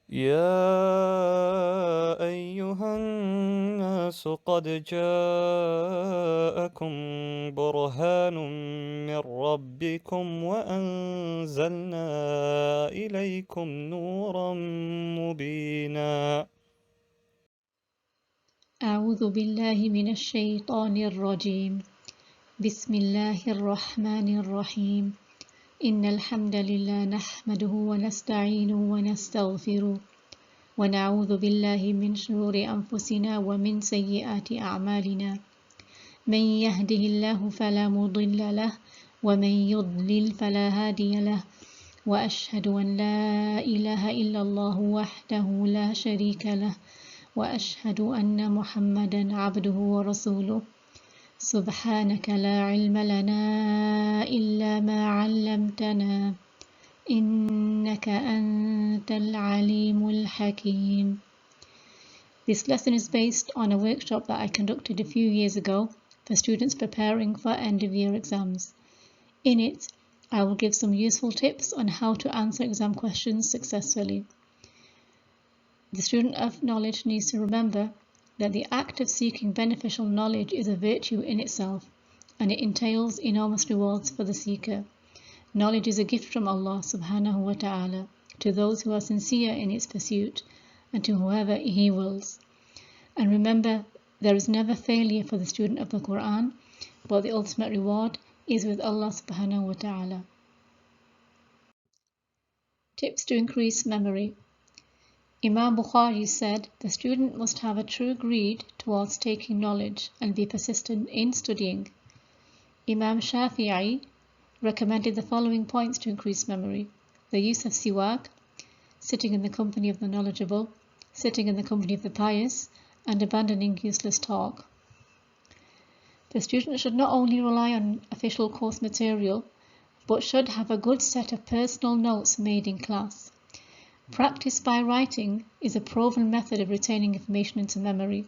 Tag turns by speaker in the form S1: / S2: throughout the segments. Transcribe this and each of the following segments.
S1: يا أيها الناس قد جاءكم برهان من ربكم وأنزلنا إليكم نورا مبينا.
S2: أعوذ بالله من الشيطان الرجيم. بسم الله الرحمن الرحيم. إن الحمد لله نحمده ونستعينه ونستغفره ونعوذ بالله من شرور أنفسنا ومن سيئات أعمالنا. من يهده الله فلا مضل له ومن يضلل فلا هادي له وأشهد أن لا إله إلا الله وحده لا شريك له وأشهد أن محمدا عبده ورسوله. سبحانك لا علم لنا إلا ما علمتنا إنك أنت العليم الحكيم. This lesson is based on a workshop that I conducted a few years ago for students preparing for end-of-year exams. In it, I will give some useful tips on how to answer exam questions successfully. The student of knowledge needs to remember that the act of seeking beneficial knowledge is a virtue in itself, and it entails enormous rewards for the seeker. Knowledge is a gift from Allah subhanahu wa ta'ala to those who are sincere in its pursuit and to whoever He wills. And remember, there is never failure for the student of the Quran, but the ultimate reward is with Allah subhanahu wa ta'ala. Tips to increase memory. Imam Bukhari said, the student must have a true greed towards taking knowledge and be persistent in studying. Imam Shafi'i recommended the following points to increase memory: the use of siwak, sitting in the company of the knowledgeable, sitting in the company of the pious, and abandoning useless talk. The student should not only rely on official course material, but should have a good set of personal notes made in class. Practice by writing is a proven method of retaining information into memory,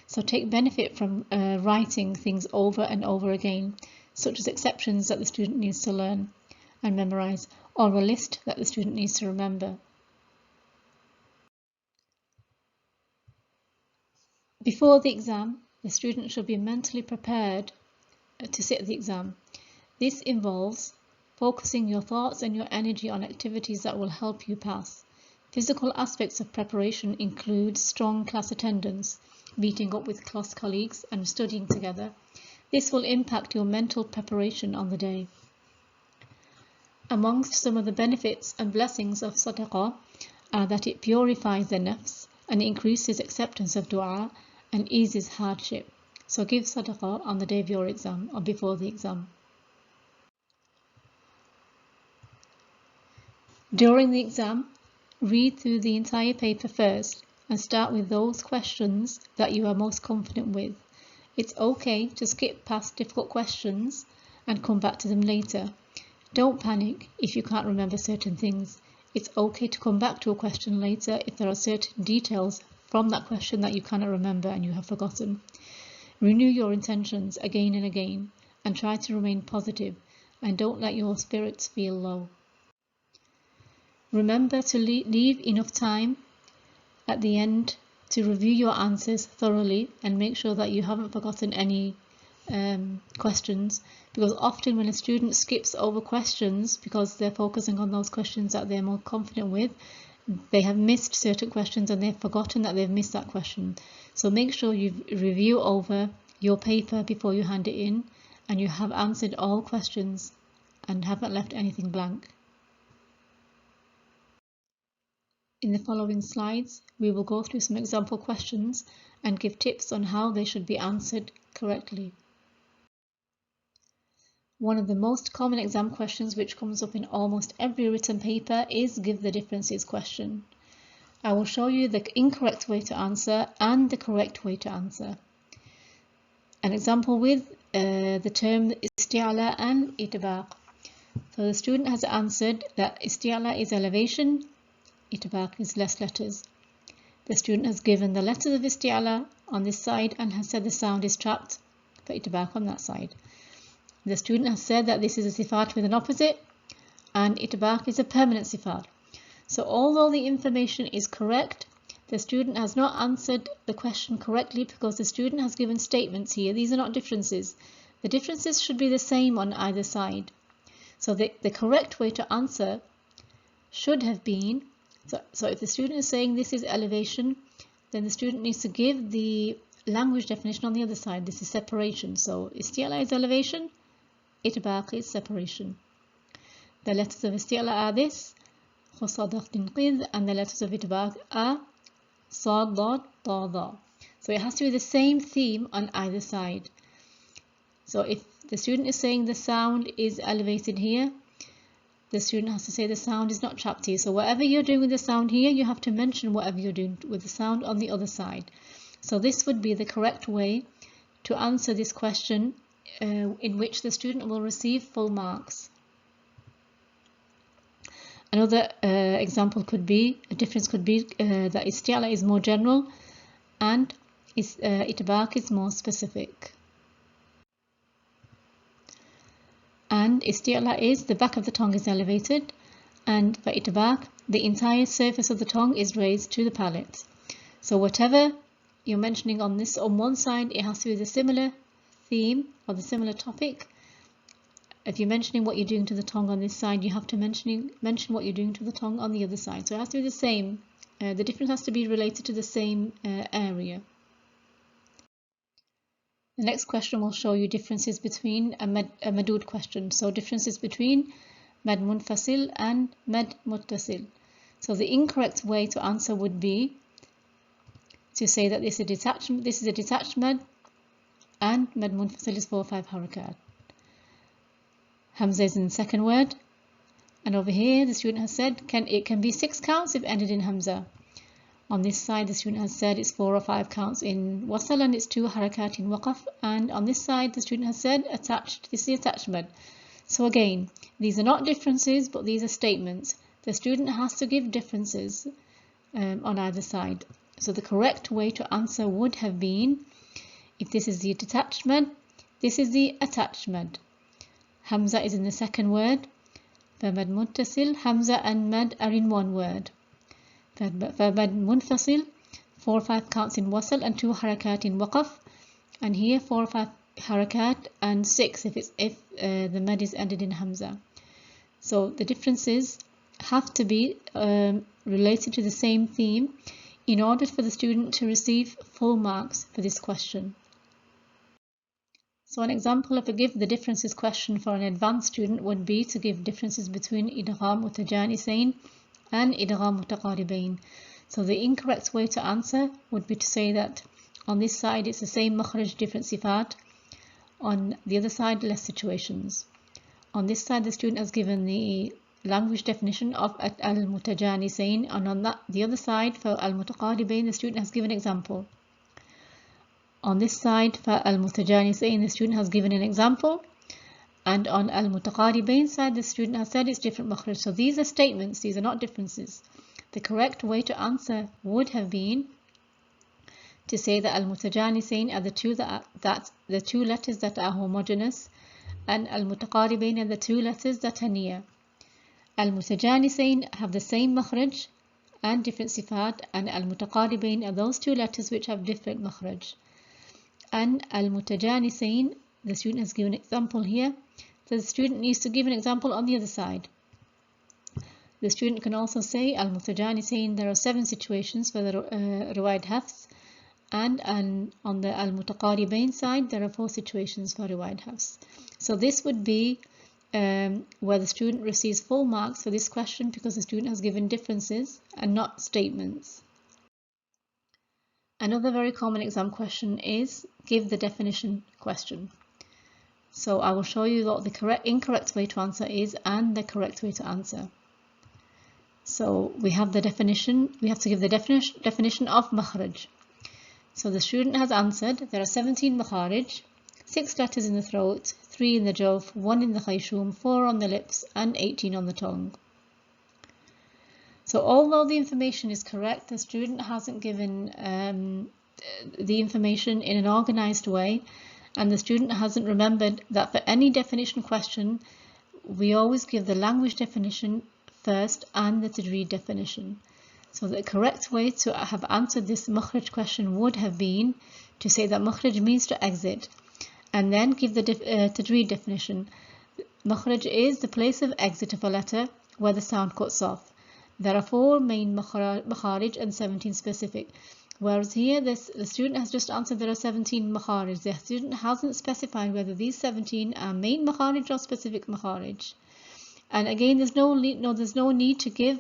S2: so take benefit from writing things over and over again, such as exceptions that the student needs to learn and memorize, or a list that the student needs to remember. Before the exam, the student should be mentally prepared to sit the exam. This involves focusing your thoughts and your energy on activities that will help you pass. Physical aspects of preparation include strong class attendance, meeting up with class colleagues and studying together. This will impact your mental preparation on the day. Amongst some of the benefits and blessings of sadaqah are that it purifies the nafs and increases acceptance of dua and eases hardship. So give sadaqah on the day of your exam or before the exam. During the exam, read through the entire paper first and start with those questions that you are most confident with. It's okay to skip past difficult questions and come back to them later. Don't panic if you can't remember certain things. It's okay to come back to a question later if there are certain details from that question that you cannot remember and you have forgotten. Renew your intentions again and again and try to remain positive and don't let your spirits feel low. Remember to leave enough time at the end to review your answers thoroughly and make sure that you haven't forgotten any questions, because often when a student skips over questions because they're focusing on those questions that they're more confident with, they have missed certain questions and they've forgotten that they've missed that question. So make sure you review over your paper before you hand it in and you have answered all questions and haven't left anything blank. In the following slides, we will go through some example questions and give tips on how they should be answered correctly. One of the most common exam questions which comes up in almost every written paper is give the differences question. I will show you the incorrect way to answer and the correct way to answer. An example with the term isti'la and itbaq. So the student has answered that isti'la is elevation, itbaq is less letters. The student has given the letters of isti'la on this side and has said the sound is trapped for itbaq on that side. The student has said that this is a sifat with an opposite and itbaq is a permanent sifat. So although the information is correct, the student has not answered the question correctly because the student has given statements here. These are not differences. The differences should be the same on either side. So the correct way to answer should have been, so if the student is saying this is elevation, then the student needs to give the language definition on the other side. This is separation. So isti'la is elevation, itbaq is separation. The letters of isti'la are this, khusadaq tinqid, and the letters of itbaq are sad, dad, ta, da. So it has to be the same theme on either side. So if the student is saying the sound is elevated here, the student has to say the sound is not trapped here. So whatever you're doing with the sound here, you have to mention whatever you're doing with the sound on the other side. So this would be the correct way to answer this question in which the student will receive full marks. Another example could be, a difference could be that isti'la is more general and itbaq is more specific. And isti'la is the back of the tongue is elevated, and for itbaq, the entire surface of the tongue is raised to the palate. So whatever you're mentioning on one side, it has to be the similar theme or the similar topic. If you're mentioning what you're doing to the tongue on this side, you have to mention what you're doing to the tongue on the other side. So it has to be the same. The difference has to be related to the same area. The next question will show you differences between a madud question. So differences between mad munfasil and mad muttasil. So the incorrect way to answer would be to say that this is a detached mad, and mad munfasil is 4 or 5 harakat. Hamza is in the second word, and over here the student has said it can be 6 counts if ended in Hamza. On this side, the student has said it's 4 or 5 counts in wasal and it's 2 harakat in waqaf. And on this side, the student has said attached. This is the attachment. So again, these are not differences, but these are statements. The student has to give differences on either side. So the correct way to answer would have been, if this is the detachment, this is the attachment. Hamza is in the second word. For mad muttasil, Hamza and mad are in one word. For mad munfasil, 4 or 5 counts in wasal and 2 harakat in waqaf, and here 4 or 5 harakat and 6 if the mad is ended in Hamza. So the differences have to be related to the same theme in order for the student to receive full marks for this question. So an example of a give the differences question for an advanced student would be to give differences between idgham mutajanisain and idgham mutaqaribain. So the incorrect way to answer would be to say that on this side it's the same makhraj, different sifat. On the other side, less situations. On this side, the student has given the language definition of al-mutajanisain, and on the other side, for al-mutaqaribain, the student has given an example. On this side, for al-mutajanisain, the student has given an example, and on al-mutaqaribain side, the student has said it's different makhraj. So these are statements, these are not differences. The correct way to answer would have been to say that al-mutajanisain are the two letters that are homogeneous, and al-mutaqaribain are the 2 letters that are near. Al-mutajanisain have the same makhraj and different sifat, and al-mutaqaribain are those 2 letters which have different makhraj. And al-mutajanisain, the student has given an example here, so the student needs to give an example on the other side. The student can also say al-mutajanisain, there are 7 situations for the riwayat hafs, and on the al-mutaqaribain side there are 4 situations for riwayat hafs. So this would be where the student receives full marks for this question, because the student has given differences and not statements. Another very common exam question is give the definition question. So I will show you what the incorrect way to answer is and the correct way to answer. So we have the definition, we have to give the definition of makhraj. So the student has answered there are 17 makharij, 6 letters in the throat, 3 in the jawf, 1 in the khayshum, 4 on the lips, and 18 on the tongue. So although the information is correct, the student hasn't given the information in an organized way, and the student hasn't remembered that for any definition question, we always give the language definition first and the Tajweed definition. So the correct way to have answered this makhraj question would have been to say that makhraj means to exit, and then give the Tajweed definition. Makhraj is the place of exit of a letter where the sound cuts off. There are 4 main makharij and 17 specific. Whereas here the student has just answered there are 17 makharij. The student hasn't specified whether these 17 are main makharij or specific makharij. And again, there's no need to give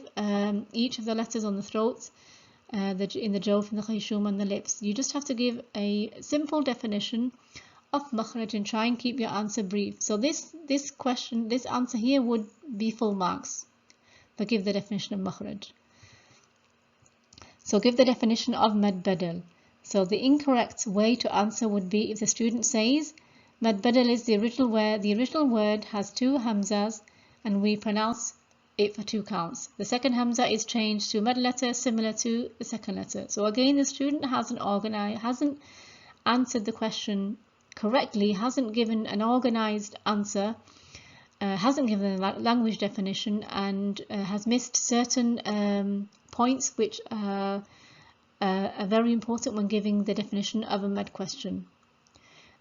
S2: each of the letters on the throats, in the jawf, in the khayshum, and the lips. You just have to give a simple definition of makhraj and try and keep your answer brief. So this answer here would be full marks. But give the definition of makhraj. So give the definition of mad badal. So the incorrect way to answer would be if the student says mad badal is the original word has 2 hamzas and we pronounce it for 2 counts. The second hamza is changed to a mad letter similar to the second letter. So again, the student hasn't answered the question correctly, hasn't given an organized answer, hasn't given a language definition, and has missed certain points which are very important when giving the definition of a mad question.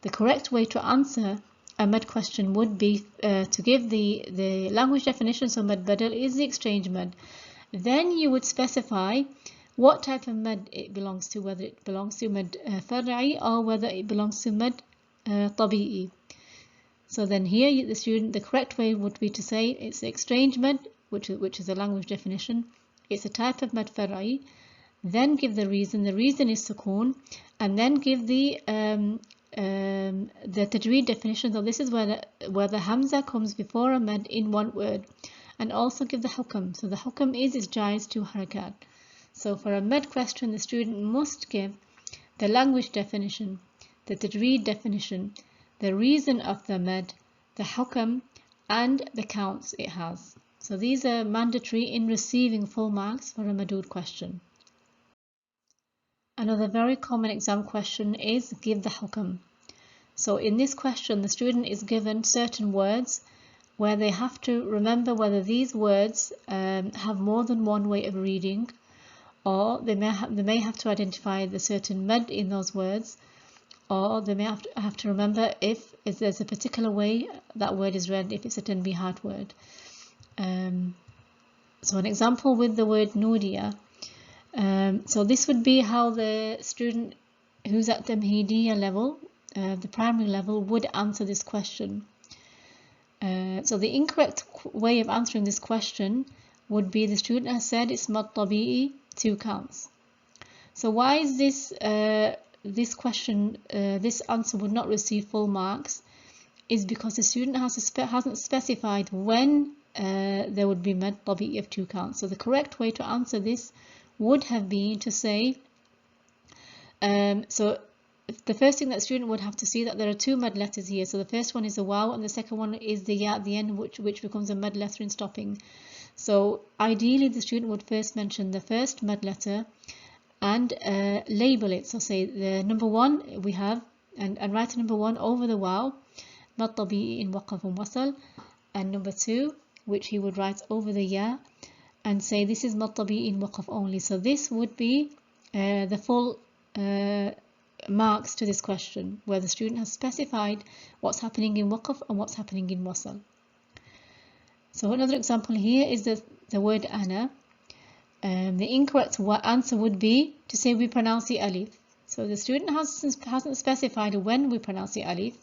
S2: The correct way to answer a mad question would be to give the language definition. So mad badal is the exchange mad. Then you would specify what type of mad it belongs to, whether it belongs to mad far'i or whether it belongs to mad tabi'i. So then here the correct way would be to say it's the exchange mad, which is a language definition. It's a type of mad far'i. Then give the reason. The reason is sukoon, and then give the Tajweed definition. So this is where the hamza comes before a mad in one word, and also give the hukam. So the hukam is jaiz 2 harakat. So for a mad question, the student must give the language definition, the Tajweed definition, the reason of the mad, the hukam, and the counts it has. So these are mandatory in receiving full marks for a madud question. Another very common exam question is give the hukam. So in this question, the student is given certain words where they have to remember whether these words have more than one way of reading, or they may have to identify the certain mad in those words, or they may have to remember if there's a particular way that word is read, if it's a tanbihat word. So an example with the word nudiya. So this would be how the student who's at tamhidiyya level, the primary level, would answer this question. So the incorrect way of answering this question would be the student has said it's mad tabi'i 2 counts. So why is this question, this answer would not receive full marks, is because the student hasn't specified when there would be mad tabi'i of 2 counts. So the correct way to answer this would have been to say, so the first thing that the student would have to see that there are 2 mad letters here. So the first one is a waw and the second one is the ya at the end, which becomes a mad letter in stopping. So ideally the student would first mention the first mad letter and label it. So say the number 1 we have, and write number 1 over the waw, mad tabi'i in waqaf and wasal, and number 2, which he would write over the ya, and say this is mad tabi'i in waqaf only. So this would be the full marks to this question, where the student has specified what's happening in waqaf and what's happening in wasal. So another example here is the word ana. The incorrect answer would be to say we pronounce the alif. So the student hasn't specified when we pronounce the alif,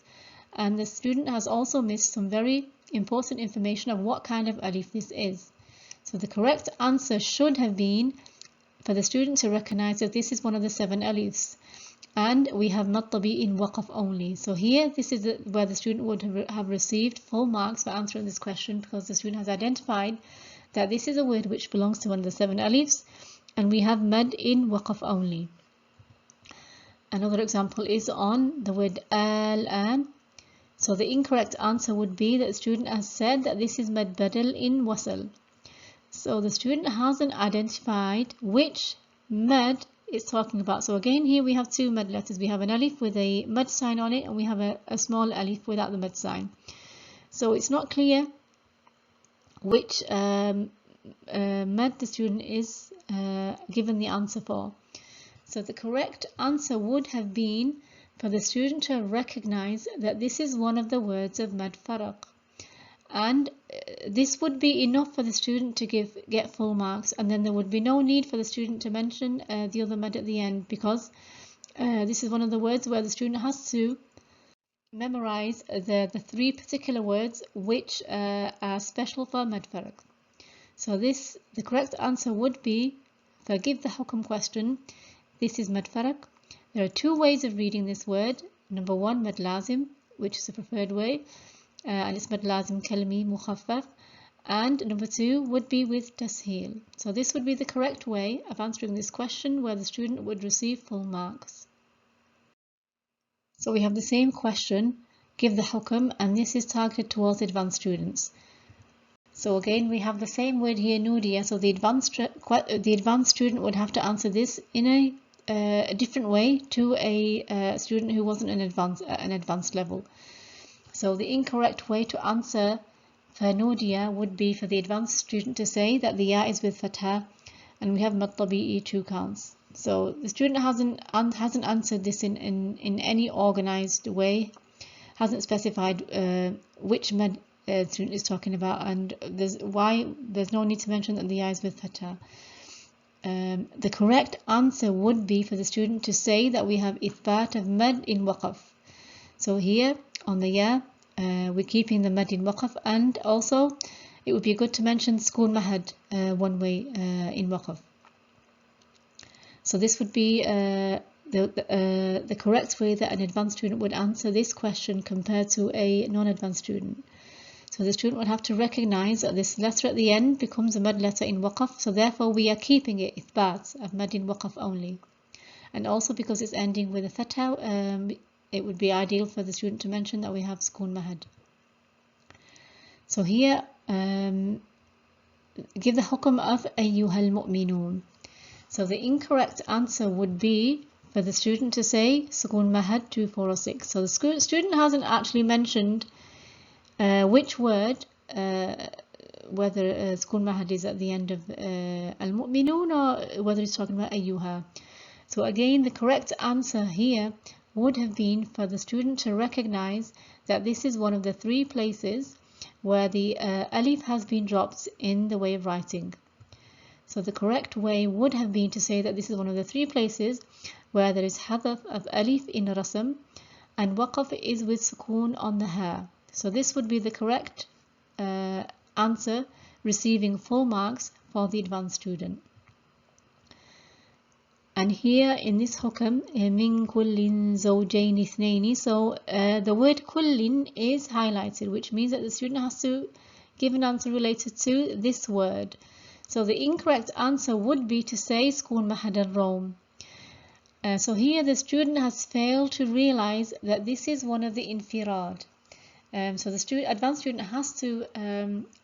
S2: and the student has also missed some very important information of what kind of alif this is. So the correct answer should have been for the student to recognize that this is one of the 7 alifs, and we have mad tabi'i in waqaf only. So here this is where the student would have received full marks for answering this question, because the student has identified that this is a word which belongs to one of the 7 alifs, and we have mad in waqaf only. Another example is on the word al-an. So the incorrect answer would be that the student has said that this is mad badal in wasal. So the student hasn't identified which mad it's talking about. So again, here we have 2 mad letters. We have an alif with a mad sign on it, and we have a small alif without the mad sign. So it's not clear which mad the student is given the answer for. So the correct answer would have been for the student to recognize that this is one of the words of mad faraq. And this would be enough for the student to get full marks, and then there would be no need for the student to mention the other mad at the end, because this is one of the words where the student has to memorize the three particular words which are special for mad faraq. So the correct answer would be, if I give the hukm question, this is mad faraq. There are two ways of reading this word. Number one, mad lazim, which is the preferred way, and it's mad lazim kalmi mukhaffaf. And number two would be with tasheel. So this would be the correct way of answering this question, where the student would receive full marks. So we have the same question, give the hukm, and this is targeted towards advanced students. So again, we have the same word here, nudiya. So the advanced student would have to answer this in a different way to a student who wasn't an advanced level. So the incorrect way to answer for nudiya would be for the advanced student to say that the ya is with fatha, and we have mad tabi'i 2 counts. So the student hasn't answered this in any organized way, hasn't specified which mad student is talking about, and there's no need to mention that the ya is with fatha. The correct answer would be for the student to say that we have ithbat of mad in waqaf. So here on the ya, we're keeping the mad in waqaf, and also it would be good to mention sukun mahad one way in waqaf. So this would be the correct way that an advanced student would answer this question compared to a non-advanced student. So the student would have to recognize that this letter at the end becomes a mad letter in waqaf, so therefore we are keeping it ithbat of mad in waqaf only. And also because it's ending with a fatha, it would be ideal for the student to mention that we have sukun mahad. So here, give the hukm of ayyuhal mu'minun. So the incorrect answer would be for the student to say sukun mahad 2, 4 or 6. So the student hasn't actually mentioned which word, whether sukun mahad is at the end of al-mu'minun or whether it's talking about ayyuha. So again, the correct answer here would have been for the student to recognize that this is one of the 3 places where the alif has been dropped in the way of writing. So the correct way would have been to say that this is one of the 3 places where there is hadaf of alif in rasm and waqaf is with sukoon on the ha. So this would be the correct answer, receiving full marks for the advanced student. And here in this hukam, min kullin zawjayn ithnayn, so the word kullin is highlighted, which means that the student has to give an answer related to this word. So the incorrect answer would be to say sukun mahad al-rawm. So here the student has failed to realize that this is one of the infirad. So the advanced student has to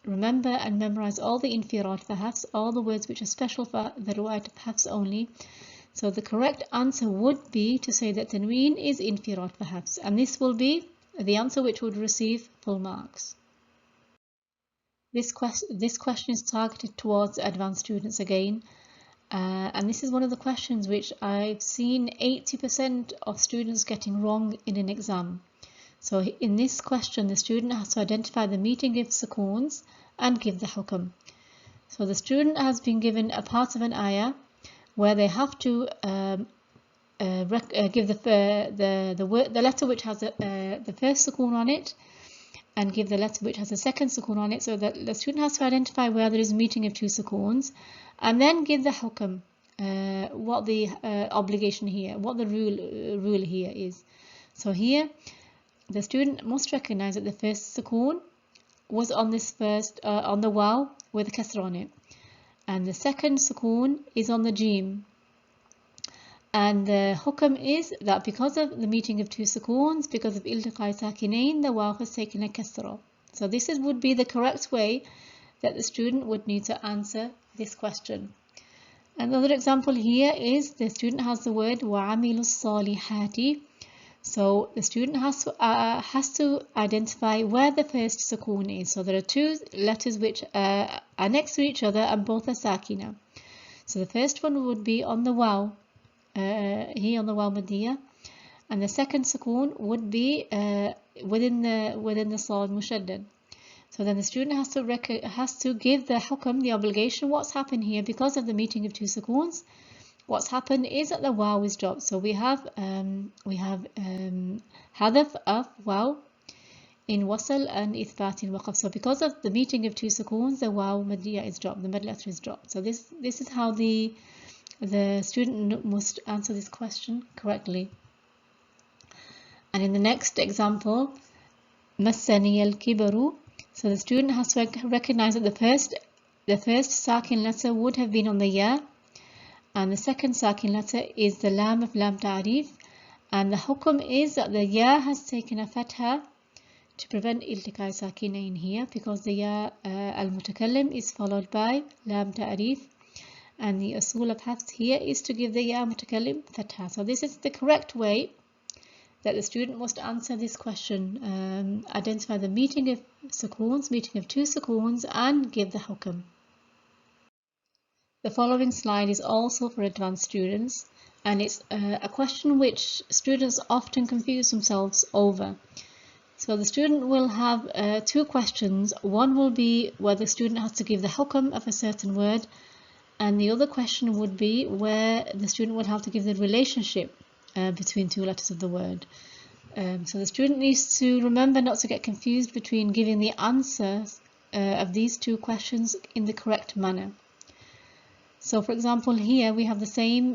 S2: remember and memorize all the infirad for hafs, all the words which are special for the riwayat of hafs only. So the correct answer would be to say that tanween is infirad for hafs, and this will be the answer which would receive full marks. This question is targeted towards advanced students again, and this is one of the questions which I've seen 80% of students getting wrong in an exam. So in this question, the student has to identify the meeting of sukoons and give the hukm. So the student has been given a part of an ayah where they have to give the letter which has the first sukoon on it, and give the letter which has a second sukoon on it. So that the student has to identify where there is a meeting of 2 sukoons, and then give the hukm, what the obligation here, what the rule here is. So here, the student must recognize that the first sukoon was on this on the waw with a kasra on it, and the second sukoon is on the jim. And the hukm is that because of the meeting of 2 sukoons, because of iltiqai sakinain, the waw has taken a kasra. So this would be the correct way that the student would need to answer this question. Another example here is the student has the word وَعَمِلُوا الصَّالِحَاتِ. So the student has to identify where the first sukoon is. So there are two letters which are next to each other and both are sakina. So the first one would be on the waw, here on the waw madiyya, and the second sukoon would be within the sad mushaddad. So then the student has to give the hukam, the obligation. What's happened here because of the meeting of two sukoons? What's happened is that the waw is dropped. So we have hadaf of waw in wasl and ithbat in waqf. So because of the meeting of two sukoons, the waw madiyya is dropped, the mad letter is dropped. So this is how the student must answer this question correctly. And in the next example, massani al-kibaru. So the student has to recognize that the first sakin letter would have been on the ya, and the second sakin letter is the lam of lam ta'rif, and the hukum is that the ya has taken a fatha to prevent iltiqai sakinain here, because the ya al-mutakallim is followed by lam ta'rif, and the usul of hafs here is to give the ya mutakallim fatha. So this is the correct way that the student must answer this question, identify the meeting of sukoons, meeting of two sukoons, and give the hukam. The following slide is also for advanced students, and it's a question which students often confuse themselves over. So the student will have two questions. One will be where the student has to give the hukam of a certain word, and the other question would be where the student would have to give the relationship between two letters of the word. So the student needs to remember not to get confused between giving the answers of these two questions in the correct manner. So for example, here we have the same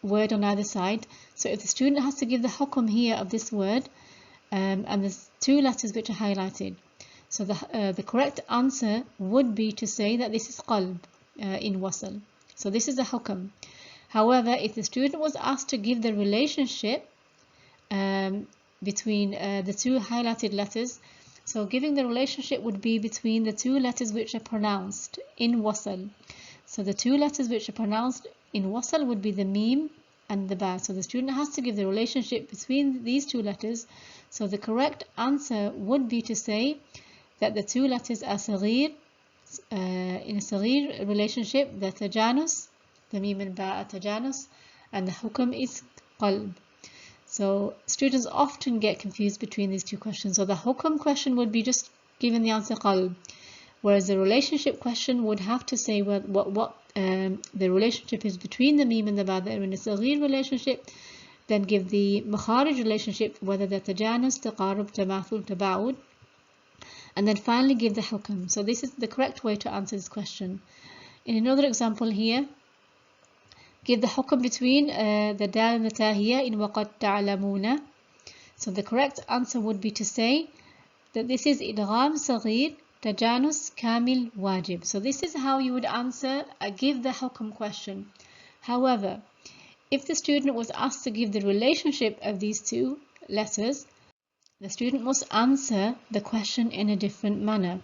S2: word on either side. So if the student has to give the hukum here of this word, and there's two letters which are highlighted, so the correct answer would be to say that this is qalb in wasl. So this is the hukum. However, if the student was asked to give the relationship between the two highlighted letters, so giving the relationship would be between the two letters which are pronounced in wasl. So the two letters which are pronounced in wasl would be the mim and the ba. So the student has to give the relationship between these two letters. So the correct answer would be to say that the two letters are saghir, in a saghir relationship, the tajanus, the mim and ba are tajanus, and the hukam is qalb. So students often get confused between these two questions. So the hukam question would be just given the answer qalb, whereas the relationship question would have to say what the relationship is between the mim and the ba. They're in a saghir relationship, then give the makharij relationship, whether they're tajanus, taqarub, tamathul, taba'ud, and then finally give the hukam. So this is the correct way to answer this question. In another example here, give the hukam between the dal and the ta here in waqad ta'lamuna. So the correct answer would be to say that this is idgham saghir tajanus kamil wajib. So this is how you would answer give the hukam question. However, if the student was asked to give the relationship of these two letters, the student must answer the question in a different manner.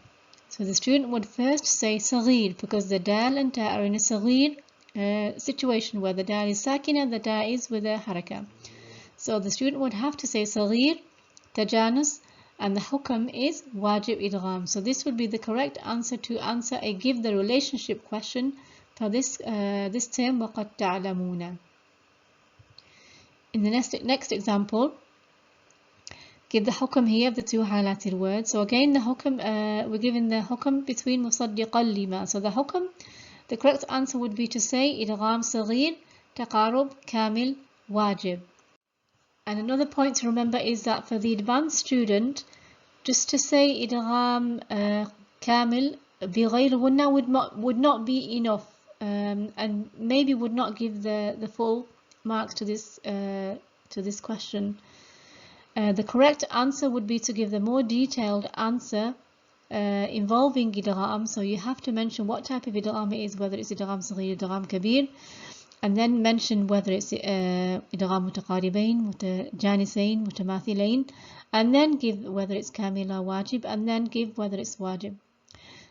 S2: So the student would first say saghir, because the dal and ta are in a saghir situation where the dal is sakina, the ta is with a haraka. So the student would have to say saghir, tajanus, and the hukam is wajib idgham. So this would be the correct answer to answer a give the relationship question for this term waqad ta'lamuna. In the next example, give the hukam here of the two highlighted words. So again, the hukam, we're given the hukam between musaddiqan lima. So the hukam, the correct answer would be to say idgham saghir, taqarub, kamil, wajib. And another point to remember is that for the advanced student, just to say idgham kamil bighayr gunna would not be enough, and maybe would not give the full marks to this question. The correct answer would be to give the more detailed answer involving idgham. So you have to mention what type of idgham it is, whether it's idgham saghir, idgham kabir, and then mention whether it's idgham mutaqaribain, mutajanisain, mutamathilain, and then give whether it's kamila wajib, and then give whether it's wajib.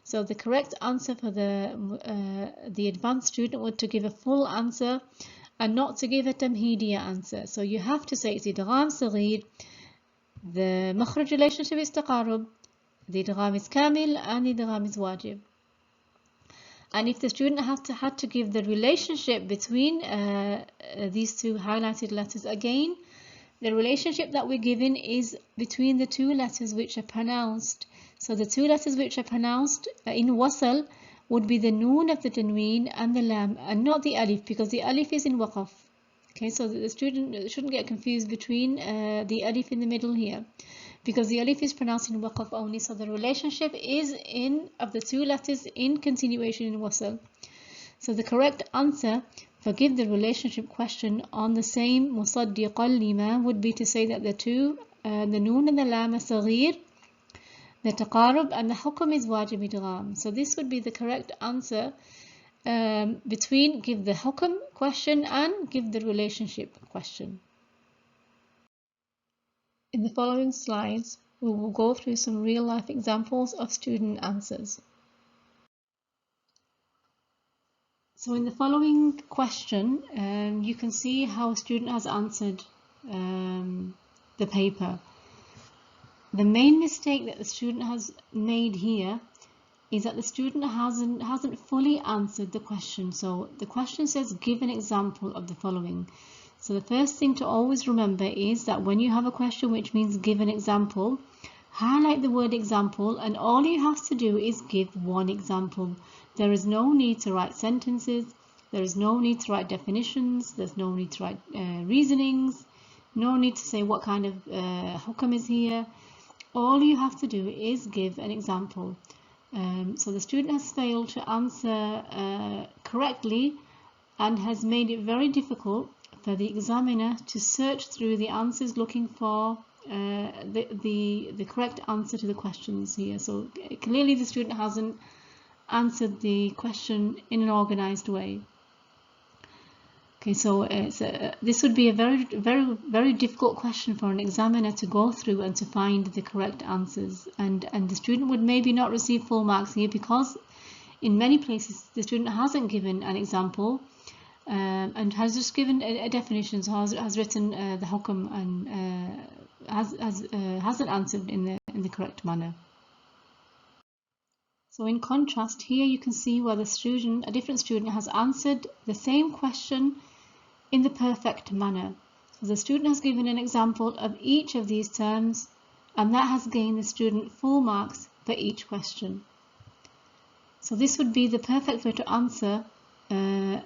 S2: So the correct answer for the advanced student would to give a full answer and not to give a tamhidiya answer. So you have to say it's idgham saghir, the makhraj relationship is taqarrub, the idgham is kamil, and the idgham is wajib. And if the student had to give the relationship between these two highlighted letters again, the relationship that we're given is between the two letters which are pronounced. So the two letters which are pronounced in wasl would be the noon of the tanween and the lam, and not the alif, because the alif is in waqaf. Okay, so the student shouldn't get confused between the alif in the middle here, because the alif is pronounced in waqaf only. So the relationship is of the two letters in continuation in wasl. So the correct answer for give the relationship question on the same musaddiqan lima would be to say that the two, the noon and the lam are saghir, the taqarrub, and the hukm is wajib idgham. So this would be the correct answer between give the hukm question and give the relationship question. In the following slides, we will go through some real-life examples of student answers. So in the following question, you can see how a student has answered the paper. The main mistake that the student has made here is that the student hasn't fully answered the question. So the question says, give an example of the following. So the first thing to always remember is that when you have a question which means give an example, highlight the word example, and all you have to do is give one example. There is no need to write sentences, there is no need to write definitions, there's no need to write reasonings, no need to say what kind of hukam is here. All you have to do is give an example. So the student has failed to answer correctly and has made it very difficult for the examiner to search through the answers looking for the correct answer to the questions here. So clearly the student hasn't answered the question in an organized way. Okay, so this would be a very difficult question for an examiner to go through and to find the correct answers, and the student would maybe not receive full marks here because in many places the student hasn't given an example and has just given a definition, so has written the hukam and hasn't answered in the correct manner. So in contrast, here you can see where a different student has answered the same question in the perfect manner. So the student has given an example of each of these terms, and that has gained the student full marks for each question. So this would be the perfect way to answer a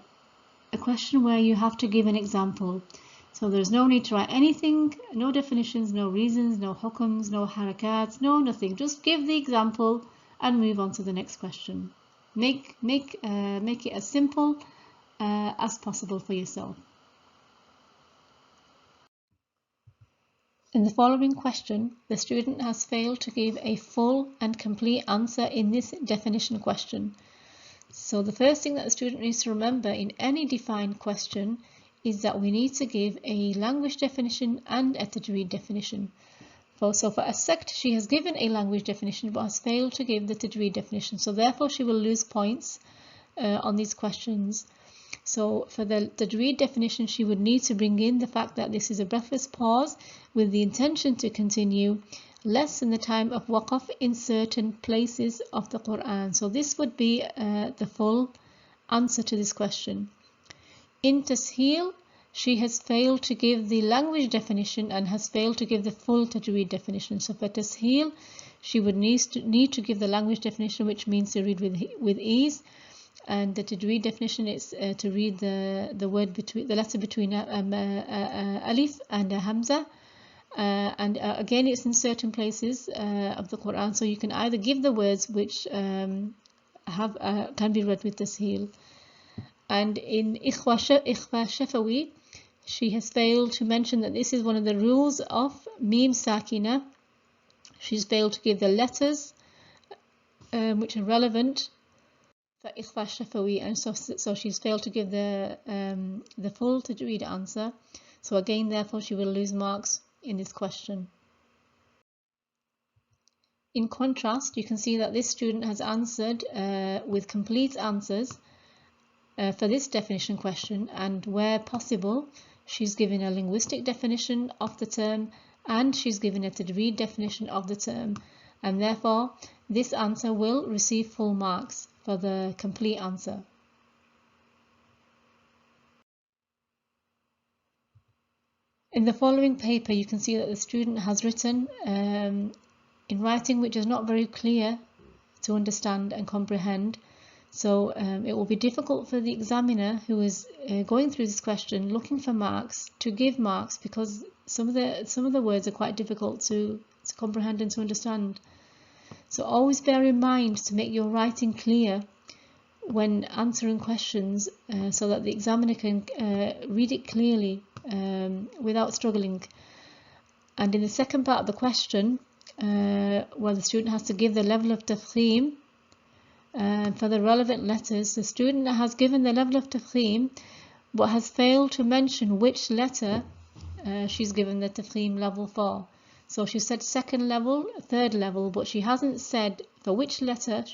S2: question where you have to give an example. So there's no need to write anything, no definitions, no reasons, no hukams, no harakats, no nothing. Just give the example and move on to the next question. Make it as simple as possible for yourself. In the following question, the student has failed to give a full and complete answer in this definition question. So the first thing that the student needs to remember in any defined question is that we need to give a language definition and a tajweed definition. So for a sect, she has given a language definition but has failed to give the tajweed definition. So therefore she will lose points on these questions. So for the tajweed definition, she would need to bring in the fact that this is a breathless pause with the intention to continue less than the time of waqaf in certain places of the Quran. So this would be the full answer to this question. In Tasheel, she has failed to give the language definition and has failed to give the full tajweed definition. So for Tasheel, she would need to give the language definition, which means to read with ease, and the tajweed definition is to read the word between the letter between alif and hamza, and again it's in certain places of the Quran. So you can either give the words which can be read with Tasheel. And in Ikhwa Shafawi, she has failed to mention that this is one of the rules of Mim Sakina. She's failed to give the letters which are relevant for Ikhwa Shafawi, and so she's failed to give the full tajweed answer. So again, therefore, she will lose marks in this question. In contrast, you can see that this student has answered with complete answers for this definition question, and where possible she's given a linguistic definition of the term and she's given a Tajweed definition of the term, and therefore this answer will receive full marks for the complete answer. In the following paper you can see that the student has written in writing which is not very clear to understand and comprehend. So it will be difficult for the examiner who is going through this question looking for marks to give marks, because some of the words are quite difficult to comprehend and to understand. So always bear in mind to make your writing clear when answering questions so that the examiner can read it clearly without struggling. And in the second part of the question, where the student has to give the level of tafkhim for the relevant letters, the student has given the level of tafkhim but has failed to mention which letter she's given the tafkhim level for. So she said second level, third level, but she hasn't said for which letter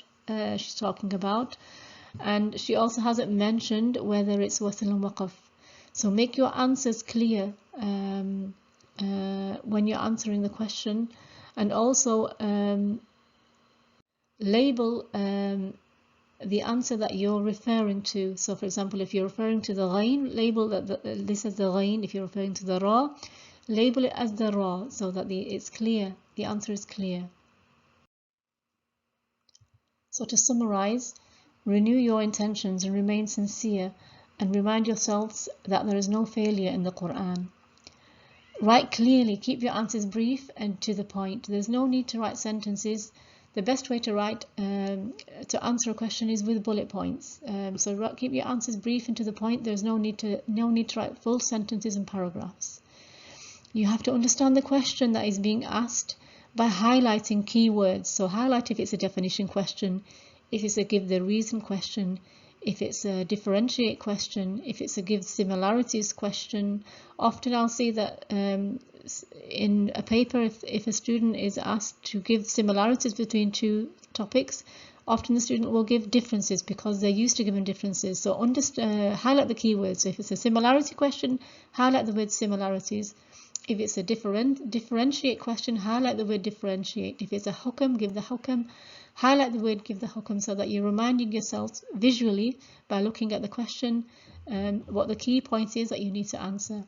S2: she's talking about, and she also hasn't mentioned whether it's wasl and waqf. So make your answers clear when you're answering the question, and also label the answer that you're referring to. So for example, if you're referring to the ghain, label that this is the ghain. If you're referring to the ra, label it as the ra, so that it's clear, the answer is clear. So to summarize, renew your intentions and remain sincere, and remind yourselves that there is no failure in the Quran. Write clearly, keep your answers brief and to the point. There's no need to write sentences. The best way to write to answer a question is with bullet points. So keep your answers brief and to the point. There's no need to write full sentences and paragraphs. You have to understand the question that is being asked by highlighting keywords. So highlight if it's a definition question, if it's a give the reason question, if it's a differentiate question, if it's a give similarities question. Often I'll see that in a paper, if a student is asked to give similarities between two topics, often the student will give differences because they're used to giving differences. So highlight the keywords. So if it's a similarity question, highlight the word similarities. If it's a differentiate question, highlight the word differentiate. If it's a hukam, give the hukam. Highlight the word give the hukam, so that you're reminding yourself visually by looking at the question what the key point is that you need to answer.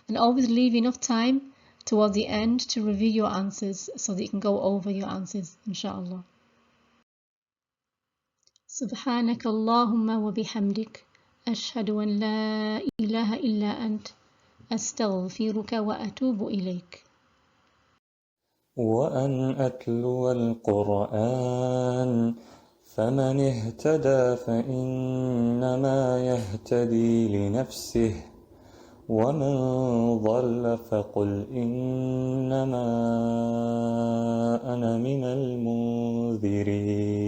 S2: And always leave enough time toward the end to review your answers so that you can go over your answers, inshallah. سبحانك اللهم وبحمدك أشهد أن لا إله إلا أنت أستغفرك وأتوب إليك.
S1: وأن أتلو القرآن فمن اهتدى فإنما يهتدي لنفسه ومن ضل فقل إنما أنا من المنذرين.